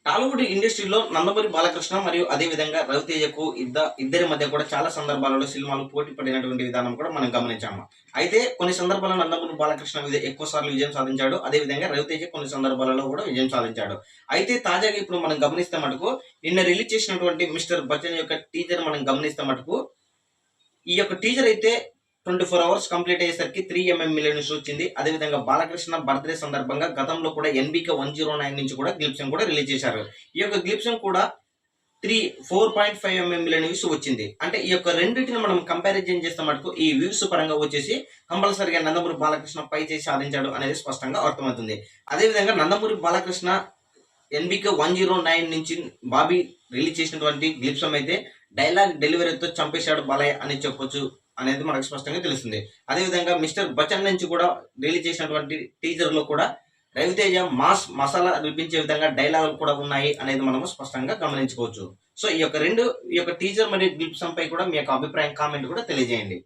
టాలీవుడ్ ఇండస్ట్రీలో నందమూరి బాలకృష్ణ మరియు అదే విధంగా రవితేజకు ఇద్దరి మధ్య కూడా చాలా సందర్భాలలో సినిమాలు పోటీ పడినటువంటి విధానం కూడా మనం గమనించాము. అయితే కొన్ని సందర్భాల్లో నందమూరి బాలకృష్ణ ఎక్కువ సార్లు విజయం సాధించాడు. అదే విధంగా రవితేజ కొన్ని సందర్భాలలో కూడా విజయం సాధించాడు. అయితే తాజాగా ఇప్పుడు మనం గమనిస్తే మటుకు నిన్న రిలీజ్ చేసినటువంటి మిస్టర్ బచ్చన్ యొక్క టీజర్ మనం గమనిస్తే మటుకు ఈ యొక్క టీజర్ అయితే 24 అవర్స్ కంప్లీట్ అయ్యేసరికి 3 మిలియన్ వచ్చింది. అదేవిధంగా బాలకృష్ణ బర్త్డే సందర్భంగా గతంలో కూడా ఎన్బికే 109 నుంచి కూడా గ్లిప్స్ కూడా రిలీజ్ చేశారు. ఈ యొక్క గ్లిప్స్ కూడా 4.5 మిలియన్ వ్యూస్ వచ్చింది. అంటే ఈ యొక్క రెండింటిని మనం కంపారిజన్ చేస్తే మటుకు ఈ వ్యూస్ పరంగా వచ్చేసి కంపల్సరిగా నందమూరి బాలకృష్ణ పై చేసి సాధించాడు అనేది స్పష్టంగా అర్థమవుతుంది. అదేవిధంగా నందమూరి బాలకృష్ణ ఎన్బికే 109 నుంచి బాబీ రిలీజ్ చేసినటువంటి గ్లిప్స్ అయితే డైలాగ్ డెలివరీతో చంపేశాడు బాలయ్య అని చెప్పొచ్చు అనేది మనకు స్పష్టంగా తెలుస్తుంది. అదేవిధంగా మిస్టర్ బచ్చన్ నుంచి కూడా రిలీజ్ చేసినటువంటి టీజర్ లో కూడా రవితేజ మాస్ మసాలా రిపించే విధంగా డైలాగులు కూడా ఉన్నాయి అనేది మనము స్పష్టంగా గమనించుకోవచ్చు. సో ఈ యొక్క టీజర్ మరియు గ్లిప్స్ పై కూడా మీ యొక్క అభిప్రాయం కామెంట్ కూడా తెలియజేయండి.